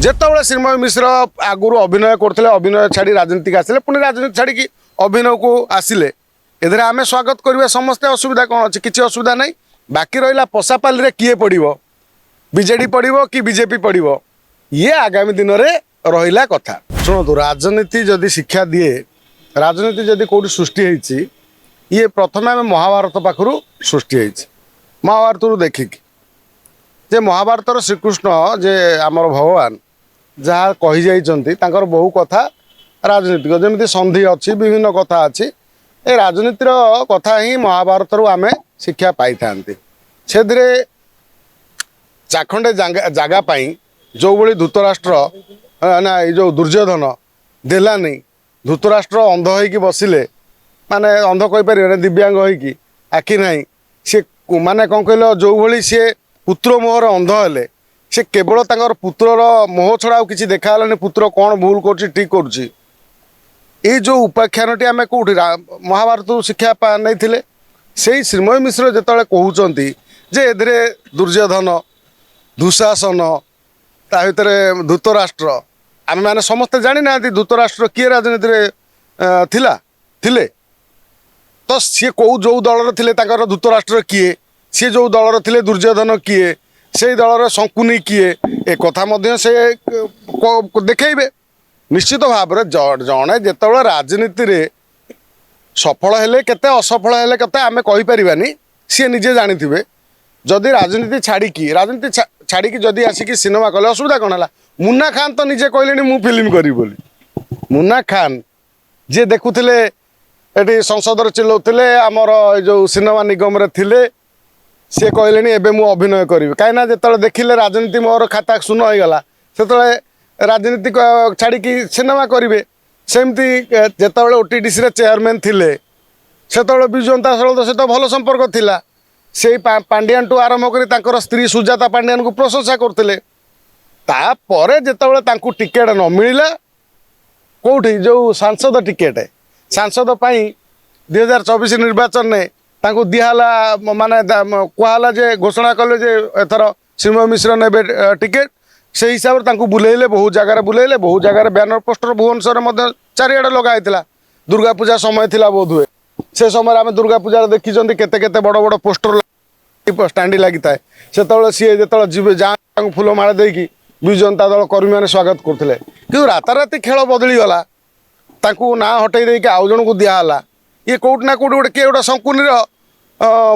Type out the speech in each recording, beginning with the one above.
ଯେତେବେଳେ ଶ୍ରୀମୟ ମିଶ୍ର ଆଗରୁ ଅଭିନୟ କରୁଥିଲେ ଅଭିନୟ ଛାଡ଼ି ରାଜନୀତିକୁ ଆସିଲେ ପୁଣି ରାଜନୀତି ଛାଡ଼ିକି ଅଭିନୟକୁ ଆସିଲେ ଏଥିରେ ଆମେ ସ୍ୱାଗତ କରିବା ସମସ୍ତେ ଅସୁବିଧା କ'ଣ ଅଛି କିଛି ଅସୁବିଧା ନାହିଁ ବାକି ରହିଲା ପଶାପାଲିରେ କିଏ ପଡ଼ିବ ବିଜେଡି ପଡ଼ିବ କି ବିଜେପି ପଡ଼ିବ ଇଏ ଆଗାମୀ ଦିନରେ ରହିଲା କଥା ଶୁଣନ୍ତୁ ରାଜନୀତି ଯଦି ଶିକ୍ଷା ଦିଏ ରାଜନୀତି ଯଦି କେଉଁଠି ସୃଷ୍ଟି ହେଇଛି ଇଏ ପ୍ରଥମେ ଆମେ ମହାଭାରତ ପାଖରୁ ସୃଷ୍ଟି ହେଇଛି ମହାଭାରତରୁ ଦେଖିକି ଯେ ମହାଭାରତର ଶ୍ରୀକୃଷ୍ଣ ଯେ ଆମର ଭଗବାନ ଯାହା କହିଯାଇଛନ୍ତି ତାଙ୍କର ବହୁ କଥା ରାଜନୀତିକ ଯେମିତି ସନ୍ଧି ଅଛି ବିଭିନ୍ନ କଥା ଅଛି ଏ ରାଜନୀତିର କଥା ହିଁ ମହାଭାରତରୁ ଆମେ ଶିକ୍ଷା ପାଇଥାନ୍ତି ସେଥିରେ ଚାଖଣ୍ଡେ ଜାଗା ପାଇଁ ଯେଉଁଭଳି ଧୃତରାଷ୍ଟ୍ର ନା ଏଇ ଯେଉଁ ଦୁର୍ଯ୍ୟୋଧନ ଦେଲାନି ଧୃତରାଷ୍ଟ୍ର ଅନ୍ଧ ହେଇକି ବସିଲେ ମାନେ ଅନ୍ଧ କହିପାରିବେନି ଦିବ୍ୟାଙ୍ଗ ହେଇକି ଆଖି ନାହିଁ ସେ ମାନେ କ'ଣ କହିଲ ଯେଉଁଭଳି ସିଏ ପୁତ୍ର ମୋହର ଅନ୍ଧ ହେଲେ ସେ କେବଳ ତାଙ୍କର ପୁତ୍ରର ମୋହ ଛଡ଼ା ଆଉ କିଛି ଦେଖାହେଲାନି ପୁତ୍ର କ'ଣ ଭୁଲ କରୁଛି ଠିକ୍ କରୁଛି ଏଇ ଯେଉଁ ଉପାଖ୍ୟାନଟି ଆମେ କେଉଁଠି ମହାଭାରତରୁ ଶିକ୍ଷା ନେଇଥିଲେ ସେଇ ଶ୍ରୀମୟ ମିଶ୍ର ଯେତେବେଳେ କହୁଛନ୍ତି ଯେ ଏଥିରେ ଦୁର୍ଯ୍ୟୋଧନ ଦୁଃଶାସନ ତା ଭିତରେ ଧୃତରାଷ୍ଟ୍ର ଆମେମାନେ ସମସ୍ତେ ଜାଣିନାହାନ୍ତି ଧୃତରାଷ୍ଟ୍ର କିଏ ରାଜନୀତିରେ ଥିଲେ ତ ସିଏ କେଉଁ ଯେଉଁ ଦଳର ଥିଲେ ତାଙ୍କର ଧୃତରାଷ୍ଟ୍ର କିଏ ସିଏ ଯେଉଁ ଦଳର ଥିଲେ ଦୁର୍ଯ୍ୟୋଧନ କିଏ ସେଇ ଦଳର ଶଙ୍କୁନି କିଏ ଏ କଥା ମଧ୍ୟ ସେ ଦେଖେଇବେ ନିଶ୍ଚିତ ଭାବରେ ଜଣେ ଯେତେବେଳେ ରାଜନୀତିରେ ସଫଳ ହେଲେ କେତେ ଅସଫଳ ହେଲେ କେତେ ଆମେ କହିପାରିବାନି ସିଏ ନିଜେ ଜାଣିଥିବେ ଯଦି ରାଜନୀତି ଛାଡ଼ିକି ଯଦି ଆସିକି ସିନେମା କଲେ ଅସୁବିଧା କ'ଣ ହେଲା ମୁନ୍ନା ଖାନ୍ ତ ନିଜେ କହିଲେଣି ମୁଁ ଫିଲ୍ମ କରିବି ବୋଲି ମୁନ୍ନା ଖାନ୍ ଯିଏ ଦେଖୁଥିଲେ ଏଠି ସଂସଦରେ ଚିଲଉଥିଲେ ଆମର ଏ ଯେଉଁ ସିନେମା ନିଗମରେ ଥିଲେ ସିଏ କହିଲେଣି ଏବେ ମୁଁ ଅଭିନୟ କରିବି କାହିଁକିନା ଯେତେବେଳେ ଦେଖିଲେ ରାଜନୀତି ମୋର ଖାତା ଶୂନ ହୋଇଗଲା ସେତେବେଳେ ରାଜନୀତି ଛାଡ଼ିକି ସିନେମା କରିବେ ସେମିତି ଯେତେବେଳେ OTDCରେ ଚେୟାରମ୍ୟାନ୍ ଥିଲେ ସେତେବେଳେ ବିଜୁ ଜନତା ଦଳ ସହିତ ଭଲ ସମ୍ପର୍କ ଥିଲା ସେଇ ପାଣ୍ଡିଆନଠୁ ଆରମ୍ଭ କରି ତାଙ୍କର ସ୍ତ୍ରୀ ସୁଜାତା ପାଣ୍ଡିଆନକୁ ପ୍ରଶଂସା କରୁଥିଲେ ତାପରେ ଯେତେବେଳେ ତାଙ୍କୁ ଟିକେଟ୍ ନ ମିଳିଲା କେଉଁଠି ଯେଉଁ ସାଂସଦ ଟିକେଟ୍ ସାଂସଦ ପାଇଁ 2024 ନିର୍ବାଚନରେ ତାଙ୍କୁ ଦିଆହେଲା ମାନେ କୁହାହେଲା ଯେ ଘୋଷଣା କଲେ ଯେ ଏଥର ଶ୍ରୀମୟ ମିଶ୍ର ନେବେ ଟିକେଟ୍ সেই হিসাবে তাঁকু বুলাইলে বহু জায়গায় ব্যানর পোস্টর ভুবনেশ্বরে মধ্যে চারিআড়ে লগা হয়েছিল দুর্গা পূজা সময় লা বোধ হুয়ে সে সময় আমি দুর্গা পূজার দেখিছেন কেতে কেতে বড় বড় পোস্টর স্টাଣ୍ଡି লাগিଥାଏ ସେତେବେଳେ ସିଏ ଯେତେବେଳେ ଯିବେ ଯାହାଙ୍କୁ ଫୁଲମାଳ ଦେଇକି ବିଜୁ ଜନତା ଦଳ କର୍ମୀ ମାନେ ସ୍ୱାଗତ କରୁଥିଲେ କିନ୍ତୁ ରାତାରାତି ଖେଳ ବଦଳିଗଲା ତାଙ୍କୁ ନାଁ ହଟେଇ ଦେଇକି ଆଉ ଜଣଙ୍କୁ ଦିଆହେଲା ଇଏ କେଉଁଠି ନା କେଉଁଠି ଗୋଟେ କିଏ ଗୋଟେ ଶଙ୍କୁନିର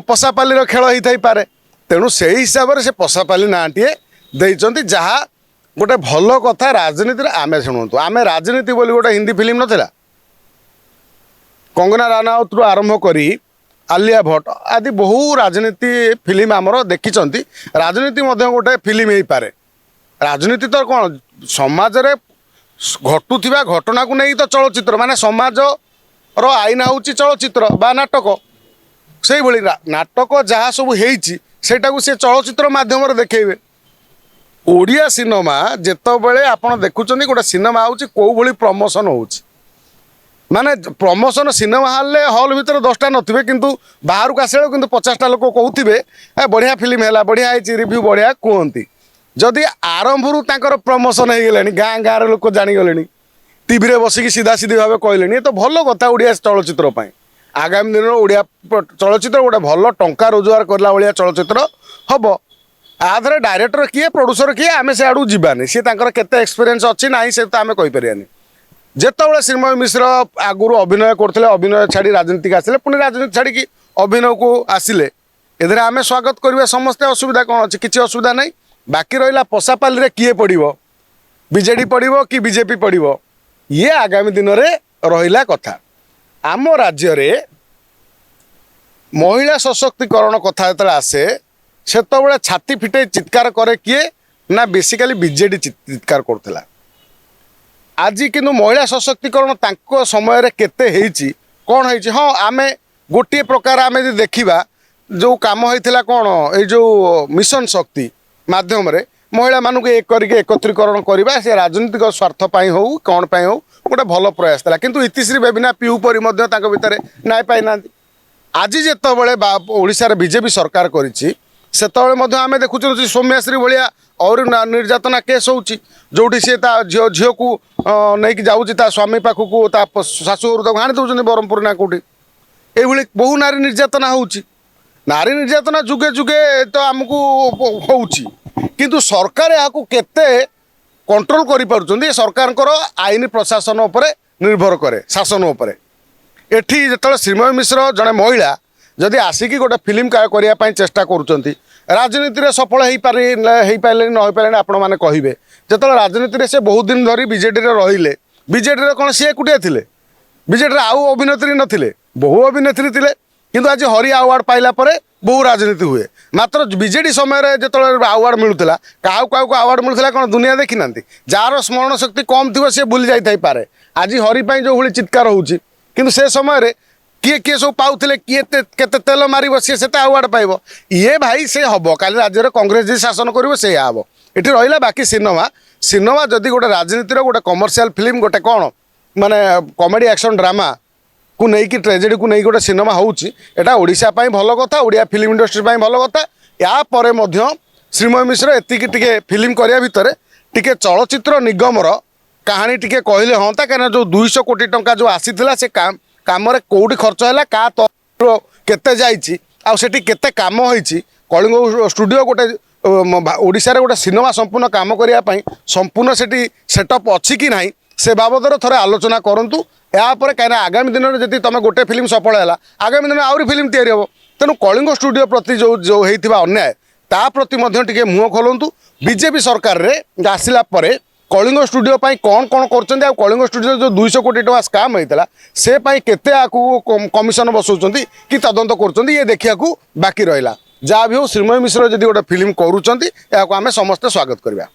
ପଶାପାଲିର ଖେଳ ହେଇଥାଇପାରେ ତେଣୁ ସେଇ ହିସାବରେ ସେ ପଶାପାଲି ନାଁଟିଏ ଦେଇଛନ୍ତି ଯାହା ଗୋଟେ ଭଲ କଥା ରାଜନୀତିରେ ଆମେ ଶୁଣନ୍ତୁ ଆମେ ରାଜନୀତି ବୋଲି ଗୋଟେ ହିନ୍ଦୀ ଫିଲ୍ମ ନଥିଲା କଙ୍ଗନା ରାନାୱତରୁ ଆରମ୍ଭ କରି ଆଲିଆ ଭଟ୍ଟ ଆଦି ବହୁ ରାଜନୀତି ଫିଲ୍ମ ଆମର ଦେଖିଛନ୍ତି ରାଜନୀତି ମଧ୍ୟ ଗୋଟେ ଫିଲ୍ମ ହେଇପାରେ ରାଜନୀତି ତ କ'ଣ ସମାଜରେ ଘଟୁଥିବା ଘଟଣାକୁ ନେଇ ତ ଚଳଚ୍ଚିତ୍ର ମାନେ ସମାଜର ଆଇନ ହେଉଛି ଚଳଚ୍ଚିତ୍ର ବା ନାଟକ ସେଇଭଳି ନାଟକ ଯାହା ସବୁ ହେଇଛି ସେଇଟାକୁ ସେ ଚଳଚ୍ଚିତ୍ର ମାଧ୍ୟମରେ ଦେଖେଇବେ ଓଡ଼ିଆ ସିନେମା ଯେତେବେଳେ ଆପଣ ଦେଖୁଛନ୍ତି ଗୋଟେ ସିନେମା ହେଉଛି କେଉଁଭଳି ପ୍ରମୋସନ୍ ହେଉଛି ମାନେ ପ୍ରମୋସନ୍ ସିନେମା ହଲ୍ ଭିତରେ 10ଟା ନଥିବେ କିନ୍ତୁ ବାହାରକୁ ଆସିଲା ବେଳକୁ କିନ୍ତୁ 50ଟା ଲୋକ କହୁଥିବେ ବଢ଼ିଆ ଫିଲ୍ମ ହେଲା ବଢ଼ିଆ ହେଇଛି ରିଭ୍ୟୁ ବଢ଼ିଆ କୁହନ୍ତି ଯଦି ଆରମ୍ଭରୁ ତାଙ୍କର ପ୍ରମୋସନ୍ ହେଇଗଲାଣି ଗାଁରେ ଲୋକ ଜାଣିଗଲେଣି ଟିଭିରେ ବସିକି ସିଧାସିଧି ଭାବେ କହିଲେଣି ଏ ତ ଭଲ କଥା ଓଡ଼ିଆ ଚଳଚ୍ଚିତ୍ର ପାଇଁ ଆଗାମୀ ଦିନରେ ଓଡ଼ିଆ ଚଳଚ୍ଚିତ୍ର ଗୋଟେ ଭଲ ଟଙ୍କା ରୋଜଗାର କଲା ଭଳିଆ ଚଳଚ୍ଚିତ୍ର ହେବ ଆଧରେ ଡାଇରେକ୍ଟର କିଏ ପ୍ରଡ୍ୟୁସର କିଏ ଆମେ ସେ ଆଡ଼କୁ ଯିବାନି ସିଏ ତାଙ୍କର କେତେ ଏକ୍ସପିରିଏନ୍ସ ଅଛି ନାହିଁ ସେ ତ ଆମେ କହିପାରିବାନି ଯେତେବେଳେ ଶ୍ରୀମୟ ମିଶ୍ର ଆଗରୁ ଅଭିନୟ କରୁଥିଲେ ଅଭିନୟ ଛାଡ଼ି ରାଜନୀତିକୁ ଆସିଲେ ପୁଣି ରାଜନୀତି ଛାଡ଼ିକି ଅଭିନୟକୁ ଆସିଲେ ଏଥିରେ ଆମେ ସ୍ୱାଗତ କରିବା ସମସ୍ତେ ଅସୁବିଧା କ'ଣ ଅଛି କିଛି ଅସୁବିଧା ନାହିଁ ବାକି ରହିଲା ପଶାପାଲିରେ କିଏ ପଡ଼ିବ ବିଜେଡି ପଡ଼ିବ କି ବିଜେପି ପଡ଼ିବ ଇଏ ଆଗାମୀ ଦିନରେ ରହିଲା କଥା ଆମ ରାଜ୍ୟରେ ମହିଳା ସଶକ୍ତିକରଣ କଥା ଯେତେବେଳେ ଆସେ ସେତେବେଳେ ଛାତି ଫିଟେଇ ଚିତ୍କାର କରେ କିଏ ନା ବେସିକାଲି ବିଜେଡି ଚିତ୍କାର କରୁଥିଲା ଆଜି କିନ୍ତୁ ମହିଳା ସଶକ୍ତିକରଣ ତାଙ୍କ ସମୟରେ କେତେ ହେଇଛି କ'ଣ ହେଇଛି ହଁ ଆମେ ଗୋଟିଏ ପ୍ରକାର ଆମେ ଯଦି ଦେଖିବା ଯେଉଁ କାମ ହେଇଥିଲା କ'ଣ ଏଇ ଯେଉଁ ମିଶନ ଶକ୍ତି ମାଧ୍ୟମରେ ମହିଳାମାନଙ୍କୁ କରିକି ଏକତ୍ରୀକରଣ କରିବା ସେ ରାଜନୈତିକ ସ୍ୱାର୍ଥ ପାଇଁ ହେଉ କ'ଣ ପାଇଁ ହେଉ ଗୋଟେ ଭଲ ପ୍ରୟାସ ଥିଲା କିନ୍ତୁ ଇତିଶ୍ରୀ ବେବିନା ପିଉ ପରି ମଧ୍ୟ ତାଙ୍କ ଭିତରେ ନ୍ୟାୟ ପାଇନାହାନ୍ତି ଆଜି ଯେତେବେଳେ ଓଡ଼ିଶାରେ ବିଜେପି ସରକାର କରିଛି सेतबे आम देखुँ सौम्याश्री भाया और निर्यातना केस होची जोटी सी झील को नहीं जाऊँगी स्वामी पाखक शाशुघर तक हाणी दौरान ब्रह्मपुर ना कौटी ये बहु नारी निर्यातना होची नारी निर्यातना जुगे जुगे तो आमको होची किंतु सरकार यहाँ केते कंट्रोल कर सरकार आईन प्रशासन उपरे निर्भर करे शासन उपरे एठी जो श्रीमय मिश्र जड़े महिला जदि आसिकी गोटे फिल्म करने चेष्टा करुँच राजनीति में सफल हो पारे न हो पारे आपण मैंने कहे जो राजनीति से बहुत दिन धरी बीजेडी रे बीजेडी कौन सी एकुटिया थे बीजेडी आउ अभिनेत्री नथिले बहु अभिनेत्री थे किंतु आज हरि अवार्ड पाइला परे बहु राजनीति हुए मात्र बीजेडी समय जो अवार्ड मिलूला क्या अवार्ड मिलूला कौन दुनिया देखी ना जार स्मरण शक्ति कम थी सी भूली जाई पारे आज हरि जो भाई चित्कार होची किंतु से समय किए किए सब पाऊले किए केते तेल मार सी से अवार्ड पाइब ये भाई से हम काली राज्य में कांग्रेस जी शासन कर से हम ये रहा बाकी सिनेमा सिनेमा जदि गोटे राजनीतिर गोटे कमर्शियल फिल्म गोटे कौन माने कॉमेडी एक्शन ड्रामा को लेकिन ट्रेजेडी को नहीं गोटे सिनेमा होटा ओडिशा भल कथा ओडिया फिल्म इंडस्ट्री भल कथा यापर श्रीमय मिश्र एतिकी टिके फिल्म करिया भितर टिके चलचित्र निगमर कहानी टिके कहले हाँ कहीं जो 200 कोटी टंका जो आसीथिला से काम कौटी खर्च है क्या तो केते जाइछि आ सेठी केते काम होइछि कलिंग स्टूडियो गोटे ओडिशा रे गोटे सिनेमा संपूर्ण काम करिया पई संपूर्ण सेठी सेटअप अछि कि नाही से बाबदर थोड़े आलोचना करंतु यापर कहीं आगामी दिन में जब तुम गोटे फिल्म सफल है आगामी दिन में आउरी फिल्म तैयारी हम तेणु कलिंग स्टूडियो प्रति जो जो होता अन्याय ता प्रति टिके मुँह खोलतु बीजेपी सरकार रे आसिला परे कलिंग स्टूडियो पाई कौन कौन कर कलिंग स्टूडियो जो 200 कोटी टका स्काम होता से पाई केते आकु कमिशन बसौं कि तदंत कर ये देखा बाकी रहा जहाँ भी हो श्रीमय मिश्र जदि गोटे फिल्म करुँच आम समस्ते स्वागत करवा।